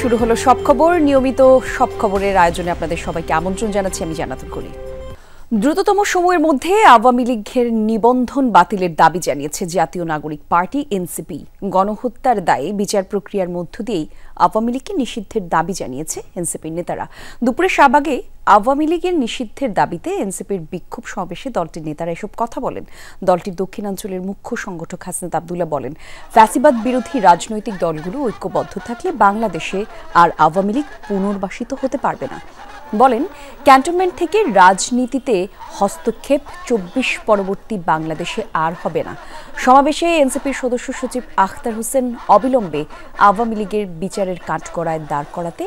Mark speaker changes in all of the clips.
Speaker 1: শুরু হলো সব খবর। নিয়মিত সব খবরের আয়োজনে আপনাদের সবাইকে আমন্ত্রণ জানাচ্ছি আমি জান্নাতুল করি। দ্রুততম সময়ের মধ্যে আওয়ামী লীগের নিবন্ধন বাতিলের দাবি জানিয়েছে জাতীয় নাগরিক পার্টি এনসিপি। গণহত্যার দায়ে বিচার প্রক্রিয়ার মধ্য দিয়েই আওয়ামী লীগকে নিষিদ্ধের দাবি জানিয়েছে এনসিপির নেতারা। দুপুরে শাহবাগে আওয়ামী লীগের নিষিদ্ধের দাবিতে এনসিপির বিক্ষোভ সমাবেশে দলটির নেতারা এসব কথা বলেন। দলটির দক্ষিণাঞ্চলের মুখ্য সংগঠক হাসনাত আব্দুল্লাহ বলেন, ফ্যাসিবাদ বিরোধী রাজনৈতিক দলগুলো ঐক্যবদ্ধ থাকলে বাংলাদেশে আর আওয়ামী লীগ পুনর্বাসিত হতে পারবে না। বলেন, ক্যান্টনমেন্ট থেকে রাজনীতিতে হস্তক্ষেপ ২৪ পরবর্তী বাংলাদেশে আর হবে না। সমাবেশে এনসিপির সদস্য সচিব আখতার হোসেন অবিলম্বে আওয়ামী লীগের বিচারের কাঠগড়ায় দাঁড় করাতে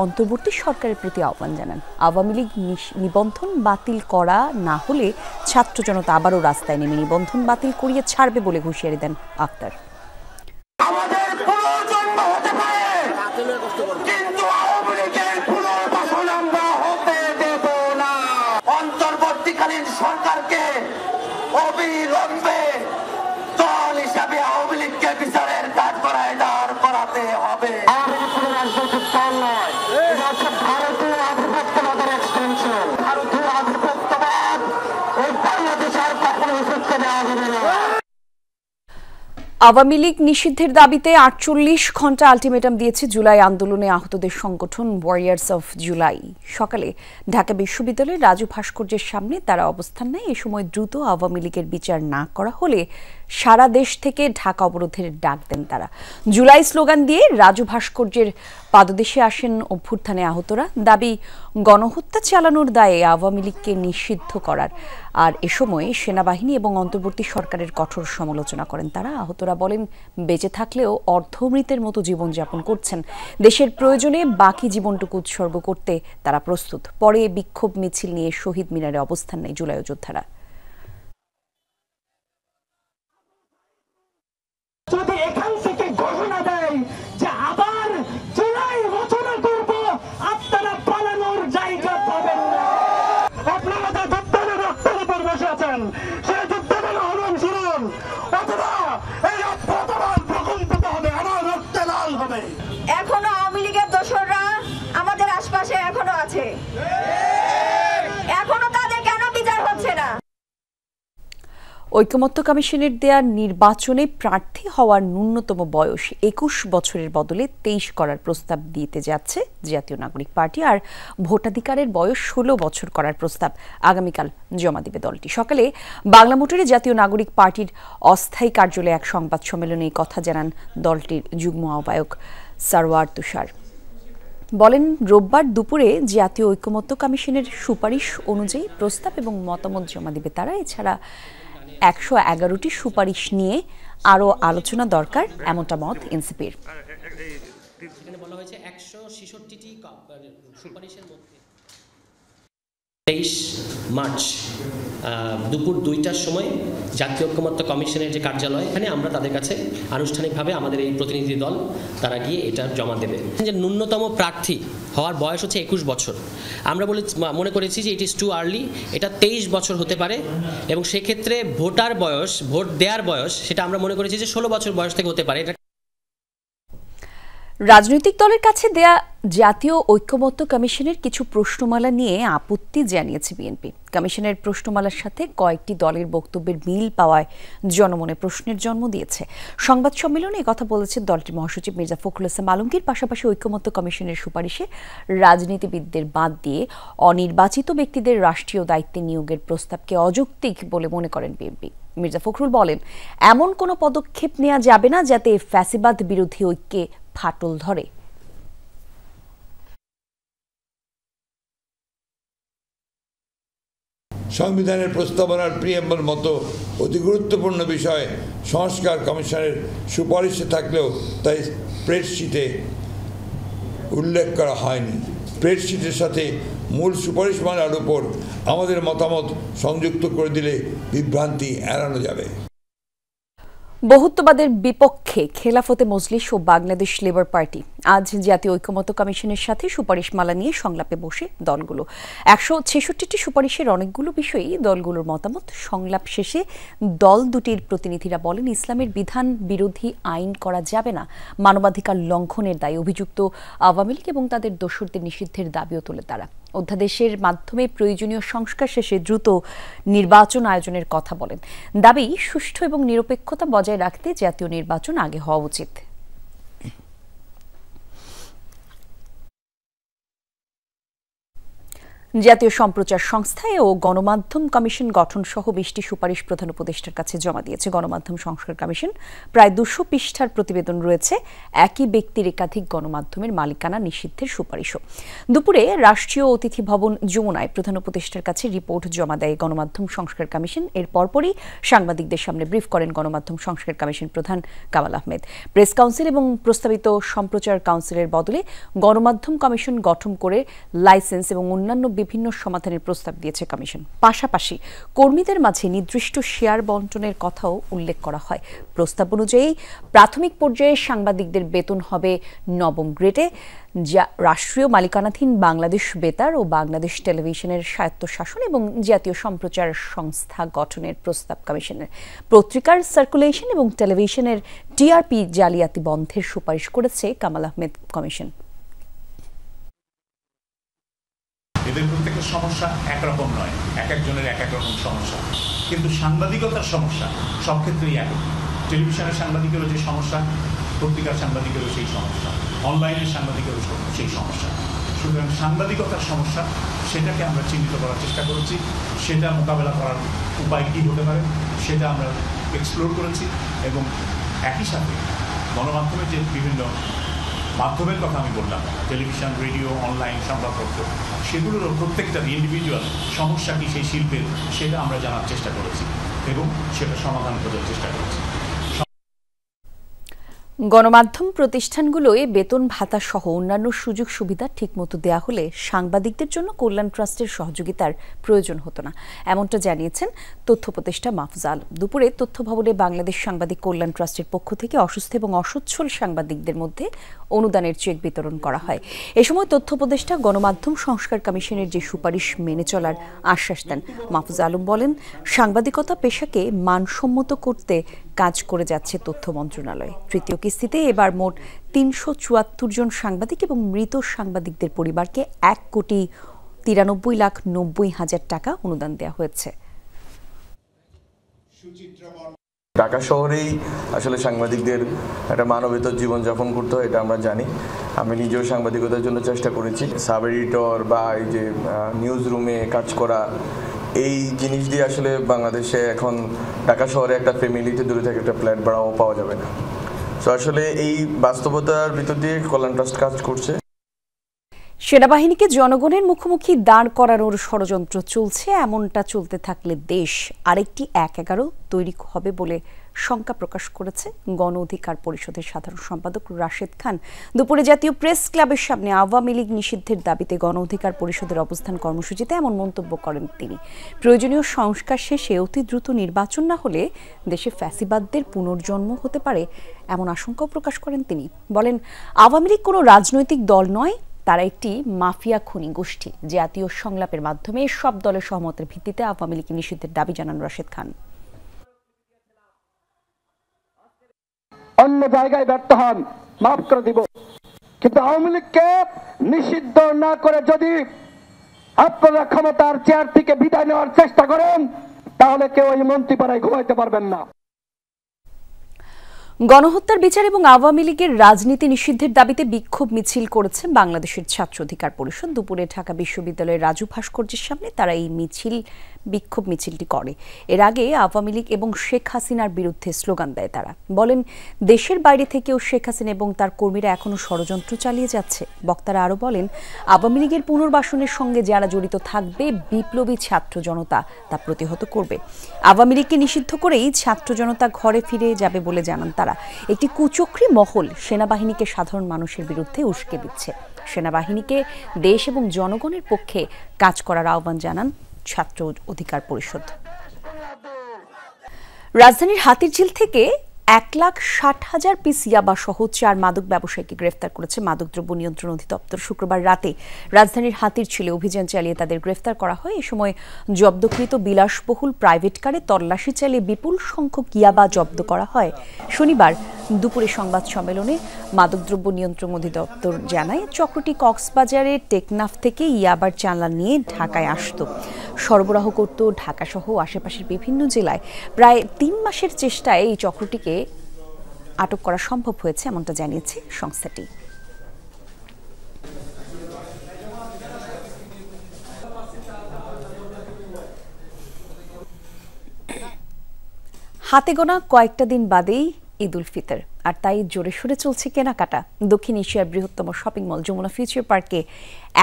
Speaker 1: অন্তর্বর্তী সরকারের প্রতি আহ্বান জানান। আওয়ামী লীগ নিবন্ধন বাতিল করা না হলে ছাত্র জনতা আবারও রাস্তায় নেমে নিবন্ধন বাতিল করিয়ে ছাড়বে বলে হুঁশিয়ারি দেন আখতার।
Speaker 2: সরকারকে অবিলম্বে দল হিসাবে আওয়ামী লীগকে বিচারের কাঠগড়ায় দাঁড় করাতে হবে। ভারতীয় আধিপত্যবাদের এক্সটেনশন, ভারতীয় আধিপত্যবাদ এই বাংলাদেশের কখনো সুস্থ দেওয়া যাবে না।
Speaker 1: আওয়ামী লীগ নিষিদ্ধের দাবিতে ৪৮ ঘণ্টা আলটিমেটাম দিয়েছে জুলাই আন্দোলনে আহতদের সংগঠন ওয়ারিয়ার্স অফ জুলাই। সকালে ঢাকা বিশ্ববিদ্যালয়ের রাজু ভাস্কর্যের সামনে তারা অবস্থান নেয়। এ সময় দ্রুত আওয়ামী লীগের বিচার না করা হলে সারা দেশ থেকে ঢাকা অবরোধের ডাক দেন তারা। জুলাই স্লোগান দিয়ে রাজু ভাস্কর্যের পাদদেশে আসেন অভ্যুত্থানে আহতরা। দাবি, গণহত্যা চালানোর দায়ে আওয়ামী লীগকে নিষিদ্ধ করার। আর এ সময় সেনাবাহিনী এবং অন্তর্বর্তী সরকারের কঠোর সমালোচনা করেন তারা। আহতরা বলেন, বেঁচে থাকলেও অর্ধমৃতের মতো জীবনযাপন করছেন। দেশের প্রয়োজনে বাকি জীবনটুকু উৎসর্গ করতে তারা প্রস্তুত। পরে বিক্ষোভ মিছিল নিয়ে শহীদ মিনারে অবস্থান নেয় জুলাই যোদ্ধারা।
Speaker 3: যদি এখান থেকে ঘোষণা দেয় যে আবার জুলাই রচনা করব, আপনারা পালানোর জায়গা পাবেন না। আপনারা যে যুদ্ধের রক্তের উপর বসে আছেন, সেই যুদ্ধের আহ্বান শুনুন, অথবা এই অভ্যুত্থান প্রকম্পিত হবে, আমার রক্তে লাল হবে।
Speaker 4: এখনো আওয়ামী লীগের দোসররা আমাদের আশপাশে এখনো আছে, এখনো তাদের কেন বিচার হচ্ছে না?
Speaker 1: ঐকমত্য কমিশনের দেয়া নির্বাচনে প্রার্থী হওয়ার ন্যূনতম বয়স ২১ বছরের বদলে ২৩ করার প্রস্তাব দিতে যাচ্ছে জাতীয় নাগরিক পার্টি। আর ভোটাধিকারের বয়স ১৬ বছর করার প্রস্তাব আগামীকাল জমা দিবে দলটি। সকালে বাংলা মোটরে জাতীয় নাগরিক পার্টির অস্থায়ী কার্যালয়ে এক সংবাদ সম্মেলনে এই কথা জানান দলটির যুগ্ম আহ্বায়ক সারওয়ার তুষার। বলেন, রোববার দুপুরে জাতীয় ঐকমত্য কমিশনের সুপারিশ অনুযায়ী প্রস্তাব এবং মতামত জমা দিবে তারা। এছাড়া ১১১টি সুপারিশ নিয়ে আরও আলোচনা দরকার, এমনটা মত এনসিপির।
Speaker 5: বলা হয়েছে ১৬৬টি সুপারিশের মধ্যে ২৩ মার্চ দুপুর ২টার সময় জাতীয় ঐকমত্য কমিশনের যে কার্যালয়, এখানে আমরা তাদের কাছে আনুষ্ঠানিকভাবে আমাদের এই প্রতিনিধি দল তারা গিয়ে এটা জমা দেবে। যে ন্যূনতম প্রার্থী হওয়ার বয়স হচ্ছে ২১ বছর। আমরা মনে করেছি যে ইট ইজ টু আর্লি, এটা ২৩ বছর হতে পারে, এবং সেক্ষেত্রে ভোটার বয়স, ভোট দেওয়ার বয়স, সেটা আমরা মনে করেছি যে ১৬ বছর বয়স থেকে হতে পারে।
Speaker 1: রাজনৈতিক দলের কাছে দেয়া জাতীয় ঐকমত্য কমিশনের কিছু প্রশ্নমালা নিয়ে আপত্তি জানিয়েছে বিএনপি। কমিশনের প্রশ্নমালার সাথে কয়েকটি দলের বক্তব্যের মিল পাওয়ায় জনমনে প্রশ্নের জন্ম দিয়েছে। সংবাদ সম্মেলনে কথা বলেছেন দলটির মহাসচিব মির্জা ফখরুল ইসলাম আলমগীর। পাশাপাশি ঐকমত্য কমিশনের সুপারিশে রাজনীতিবিদদের বাদ দিয়ে অনির্বাচিত ব্যক্তিদের রাষ্ট্রীয় দায়িত্বে নিয়োগের প্রস্তাবকে অযৌক্তিক বলে মনে করেন বিএনপি। মির্জা ফখরুল বলেন, এমন কোনো পদক্ষেপ নেওয়া যাবে না যাতে ফ্যাসিবাদ বিরোধী ঐক্যে ফাটল ধরে।
Speaker 6: সংবিধানের প্রস্তাবনার প্রিয়াম্বল মতো অতি গুরুত্বপূর্ণ বিষয় সংস্কার কমিশনের সুপারিশে থাকলেও তাই স্প্রেডশিটে উল্লেখ করা হয়নি। স্প্রেডশিটের সাথে মূল সুপারিশমালার উপর আমাদের মতামত সংযুক্ত করে দিলে বিভ্রান্তি এড়ানো যাবে।
Speaker 1: বহুত্ববাদের বিপক্ষে খেলাফতে মজলিস ও বাংলাদেশ লেবার পার্টি আজ জাতীয় ঐকমত্য কমিশনের সাথে সুপারিশমালা নিয়ে সংলাপে বসে দলগুলো 166টি সুপারিশের অনেকগুলো বিষয়ই দলগুলোর মতামত। সংলাপ শেষে দল দুটির প্রতিনিধিরা বলেন, ইসলামের বিধান বিরোধী আইন করা যাবে না, মানবাধিকার লঙ্ঘনের দায়ে অভিযুক্ত আওয়ামী লীগ এবং তাদের দোসরদের নিষিদ্ধের দাবিও তোলে তারা। অধ্যাদেশের মাধ্যমে প্রয়োজনীয় সংস্কার শেষে দ্রুত নির্বাচন আয়োজনের কথা বলেন। দাবি, সুষ্ঠু এবং নিরপেক্ষতা বজায় রাখতে জাতীয় নির্বাচন আগে হওয়া উচিত। জাতীয় সম্প্রচার সংস্থা ও গণমাধ্যম কমিশন গঠন সহ 20টি সুপারিশ প্রধান উপদেষ্টার কাছে জমা দিয়েছে গণমাধ্যম সংস্কার কমিশন। প্রায় 200 পৃষ্ঠার প্রতিবেদন রয়েছে একই ব্যক্তির একাধিক গণমাধ্যমের মালিকানা নিষিদ্ধের সুপারিশও। দুপুরে রাষ্ট্রীয় অতিথি ভবন যমুনায় প্রধান উপদেষ্টার কাছে রিপোর্ট জমা দেয় গণমাধ্যম সংস্কার কমিশন। এর পরপরই সাংবাদিকদের সামনে ব্রিফ করেন গণমাধ্যম সংস্কার কমিশন প্রধান কামাল আহমেদ। প্রেস কাউন্সিল এবং প্রস্তাবিত সম্প্রচার কাউন্সিলের বদলে গণমাধ্যম কমিশন গঠন করে লাইসেন্স এবং অন্যান্য বিভিন্ন সমাধানের প্রস্তাব দিয়েছে কমিশন। পাশাপাশি কর্মীদের মাঝে নির্দিষ্ট শেয়ার বণ্টনের কথাও উল্লেখ করা হয়। প্রস্তাব অনুযায়ী প্রাথমিক পর্যায়ে সাংবাদিকদের বেতন হবে 9ম গ্রেডে, যা রাষ্ট্রীয় মালিকানাধীন বাংলাদেশ বেতার ও বাংলাদেশ টেলিভিশনের স্বায়ত্তশাসন এবং জাতীয় সম্প্রচার সংস্থা গঠনের প্রস্তাব কমিশনের। পত্রিকার সার্কুলেশন এবং টেলিভিশনের টিআরপি জালিয়াতি বন্ধের সুপারিশ করেছে কামাল আহমেদ কমিশন।
Speaker 7: এদের প্রত্যেকের সমস্যা একরকম নয়, এক একজনের এক এক রকম সমস্যা, কিন্তু সাংবাদিকতার সমস্যা সব ক্ষেত্রেই এক। টেলিভিশনের সাংবাদিকেরও যে সমস্যা, পত্রিকার সাংবাদিকেরও সেই সমস্যা, অনলাইনের সাংবাদিকেরও সেই সমস্যা। সুতরাং সাংবাদিকতার সমস্যা, সেটাকে আমরা চিহ্নিত করার চেষ্টা করেছি। সেটা মোকাবেলা করার উপায় কী হতে পারে সেটা আমরা এক্সপ্লোর করেছি। এবং একই সাথে গণমাধ্যমের যে বিভিন্ন মাধ্যমের কথা আমি বললাম, টেলিভিশন, রেডিও, অনলাইন, সংবাদপত্র, সেগুলোরও প্রত্যেকটার ইন্ডিভিজুয়াল সমস্যা কি সেই শিল্পের, সেটা আমরা জানার চেষ্টা করেছি এবং সেটা সমাধান খোঁজার চেষ্টা করেছি।
Speaker 1: গণমাধ্যম প্রতিষ্ঠানগুলোয় বেতন ভাতা সহ অন্যান্য সুযোগ সুবিধা ঠিকমতো দেয়া হলে সাংবাদিকদের জন্য কল্যাণ ট্রাস্টের সহযোগিতার প্রয়োজন হতো না, এমনটা জানিয়েছেন তথ্য উপদেষ্টা মাহফুজা আলম। দুপুরে তথ্য ভবনে বাংলাদেশ সাংবাদিক কল্যাণ ট্রাস্টের পক্ষ থেকে অসুস্থ এবং অসচ্ছল সাংবাদিকদের মধ্যে অনুদানের চেক বিতরণ করা হয়। এ সময় তথ্য উপদেষ্টা গণমাধ্যম সংস্কার কমিশনের যে সুপারিশ মেনে চলার আশ্বাস দেন। মাহফুজা আলম বলেন, সাংবাদিকতা পেশাকে মানসম্মত করতে কাজ করে যাচ্ছে তথ্য মন্ত্রণালয়। তৃতীয় কিস্তিতে এবার মোট 374 জন সাংবাদিক এবং মৃত সাংবাদিকদের পরিবারকে 1,93,90,000 টাকা অনুদান দেওয়া হয়েছে।
Speaker 8: ঢাকা শহরেই আসলে সাংবাদিকদের একটা মানবেতর জীবনযাপন করতে হয়, এটা আমরা জানি। আমি নিজেও সাংবাদিকতার জন্য চেষ্টা করেছি। সাব এডিটর বা এই যে নিউজ রুমে কাজ করা, এই জিনিস দিয়ে আসলে বাংলাদেশে এখন ঢাকা শহরে একটা ফ্যামিলিতে দূরে থেকে একটা ফ্ল্যাট ভাড়াও পাওয়া যাবে না। তো আসলে এই বাস্তবতার ভিতর দিয়ে কল্যাণ ট্রাস্ট কাজ করছে।
Speaker 1: সেনাবাহিনীকে জনগণের মুখোমুখি দাঁড় করানোর ষড়যন্ত্র চলছে, এমনটা চলতে থাকলে দেশ আরেকটি 1-11 তৈরি হবে বলে শঙ্কা প্রকাশ করেছে গণ অধিকার পরিষদের সাধারণ সম্পাদক রাশেদ খান। দুপুরে জাতীয় প্রেস ক্লাবের সামনে আওয়ামী লীগ নিষিদ্ধের দাবিতে গণ অধিকার পরিষদের অবস্থান কর্মসূচিতে এমন মন্তব্য করেন তিনি। প্রয়োজনীয় সংস্কার শেষে অতি দ্রুত নির্বাচন না হলে দেশে ফ্যাসিবাদদের পুনর্জন্ম হতে পারে, এমন আশঙ্কাও প্রকাশ করেন তিনি। বলেন, আওয়ামী লীগ কোনো রাজনৈতিক দল নয়, তারা একটি মাফিয়া খুনি গোষ্ঠী। জাতীয় সংলাপের মাধ্যমে সব দলের সহমতের ভিত্তিতে আওয়ামী লীগ নিষিদ্ধের দাবি জানান রাশেদ খান।
Speaker 3: অন্য জায়গায় ব্যর্থ হন, মাফ করে দিব, কিন্তু আওয়ামী লীগকে নিষিদ্ধ না করে যদি আপনারা ক্ষমতার চেয়ার থেকে বিদায় নেওয়ার চেষ্টা করেন, তাহলে কেউ এই মন্ত্রীপাড়ায় ঘুমাইতে পারবেন না।
Speaker 1: গণহত্যার বিচার এবং আওয়ামী লীগের রাজনীতি নিষিদ্ধের দাবিতে বিক্ষোভ মিছিল করেছে বাংলাদেশের ছাত্র অধিকার পরিষদ। দুপুরে ঢাকা বিশ্ববিদ্যালয়ের রাজু ভাস্কর্যের সামনে তারা এই বিক্ষোভ মিছিলটি করে। এর আগে আওয়ামী লীগ এবং শেখ হাসিনার বিরুদ্ধে স্লোগান দেয় তারা। বলেন, দেশের বাইরে থেকেও শেখ হাসিনা এবং তার কর্মীরা এখনো ষড়যন্ত্র চালিয়ে যাচ্ছে। বক্তারা আরও বলেন, আওয়ামী লীগের পুনর্বাসনের সঙ্গে যারা জড়িত থাকবে, বিপ্লবী ছাত্র জনতা তা প্রতিহত করবে। আওয়ামী লীগকে নিষিদ্ধ করেই ছাত্র জনতা ঘরে ফিরে যাবে বলে জানান তারা। একটি কুচক্রী মহল সেনাবাহিনীকে সাধারণ মানুষের বিরুদ্ধে উস্কে দিচ্ছে। সেনাবাহিনীকে দেশ এবং জনগণের পক্ষে কাজ করার আহ্বান জানান ছাত্র অধিকার পরিষদ। রাজধানীর হাতিরঝিল থেকে 1,60,000 পিস ইয়াবা সহ 4 মাদক ব্যবসায়ীকে গ্রেফতার করেছে মাদকদ্রব্য নিয়ন্ত্রণ অধিদপ্তর। শুক্রবার রাতে রাজধানীর হাতিরঝিলে অভিযান চালিয়ে তাদের গ্রেফতার করা হয়। এই সময় জব্দকৃত বিলাসবহুল প্রাইভেট কারে তল্লাশি চালিয়ে বিপুল সংখ্যক ইয়াবা জব্দ করা হয়। শনিবার দুপুরে সংবাদ সম্মেলনে মাদকদ্রব্য নিয়ন্ত্রণ অধিদপ্তর জানায়, চক্রটি কক্সবাজারের টেকনাফ থেকে ইয়াবার চালান নিয়ে ঢাকায় আসত। সরবরাহ করত ঢাকা সহ আশেপাশের বিভিন্ন জেলায়। প্রায় 3 মাসের চেষ্টায় এই চক্রটিকে আটক করা সম্ভব হয়েছে, এমনটা জানিয়েছে সংস্থাটি। হাতে গোনা কয়েকটা দিন বাদেই ঈদ উল ফিতর, আর তাই জোরে সোরে চলছে কেনাকাটা। দক্ষিণ এশিয়ার বৃহত্তম শপিং মল যমুনা ফিউচার পার্কে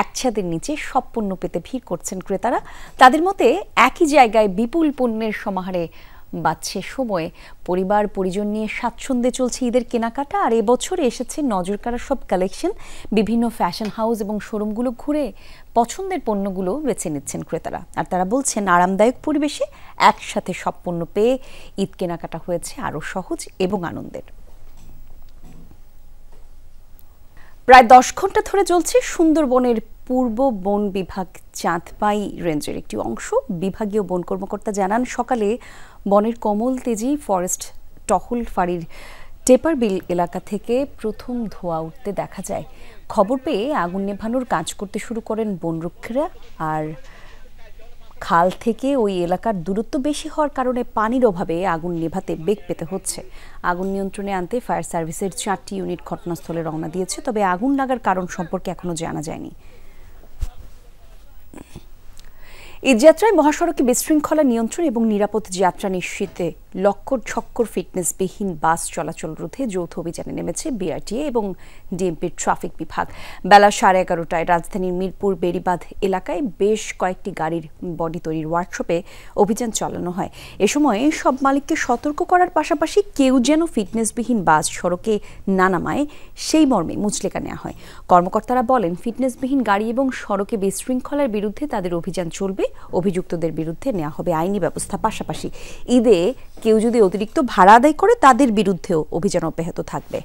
Speaker 1: এক ছাদের নিচে সব পণ্য পেতে ভিড় করছেন ক্রেতারা। তাদের মতে একই জায়গায় বিপুল পণ্যের সমাহারে বাড়ছে সময়। পরিবার পরিজন নিয়ে স্বাচ্ছন্দ্যে চলছে ঈদের কেনাকাটা। আর এবছরে এসেছে নজরকাড়া সব কালেকশন। বিভিন্ন ফ্যাশন হাউস এবং শোরুমগুলো ঘুরে পছন্দের পণ্যগুলো বেছে নিচ্ছেন ক্রেতারা। আর তারা বলছেন, আরামদায়ক পরিবেশে একসাথে সব পণ্য পেয়ে ঈদ কেনাকাটা হয়েছে আরও সহজ এবং আনন্দের। প্রায় 10 ঘন্টা ধরে চলছে সুন্দরবনের পূর্ব বন বিভাগ চাঁদপাই রেঞ্জের একটি অংশ। বিভাগীয় বন কর্মকর্তা জানান, সকালে বনের কমল তেজি ফরেস্ট টহল ফাঁড়ির টেপারবিল এলাকা থেকে প্রথম ধোঁয়া উঠতে দেখা যায়। খবর পেয়ে আগুন নেভানোর কাজ করতে শুরু করেন বনরক্ষীরা। আর খাল থেকে ওই এলাকার দূরত্ব বেশি হওয়ার কারণে পানির অভাবে আগুন নেভাতে বেগ পেতে হচ্ছে। আগুন নিয়ন্ত্রণে আনতে ফায়ার সার্ভিসের 4টি ইউনিট ঘটনাস্থলে রওনা দিয়েছে, তবে আগুন লাগার কারণ সম্পর্কে এখনো জানা যায়নি। ঈদযাত্রায় মহাসড়কে বিশৃঙ্খলা নিয়ন্ত্রণ এবং নিরাপদ যাত্রা নিশ্চিতে লক্কর ফিটনেসবিহীন বাস চলাচল রোধে যৌথ অভিযানে নেমেছে বিআরটিএ এবং ডিএমপির ট্রাফিক বিভাগ। বেলা 11:30টায় রাজধানীর মিরপুর বেড়িবাঁধ এলাকায় বেশ কয়েকটি গাড়ির বডি তৈরির ওয়ার্কশপে অভিযান চালানো হয়। এ সময় সব মালিককে সতর্ক করার পাশাপাশি কেউ যেন ফিটনেসবিহীন বাস সড়কে না নামায় সেই মর্মে মুচলেকা নেওয়া হয়। কর্মকর্তারা বলেন, ফিটনেসবিহীন গাড়ি এবং সড়কে বিশৃঙ্খলার বিরুদ্ধে তাদের অভিযান চলবে। অভিযুক্তদের বিরুদ্ধে নেওয়া হবে আইনি ব্যবস্থা। পাশাপাশি ঈদে কেউ যদি অতিরিক্ত ভাড়া আদায় করে তাদের বিরুদ্ধেও অভিযান অব্যাহত থাকবে।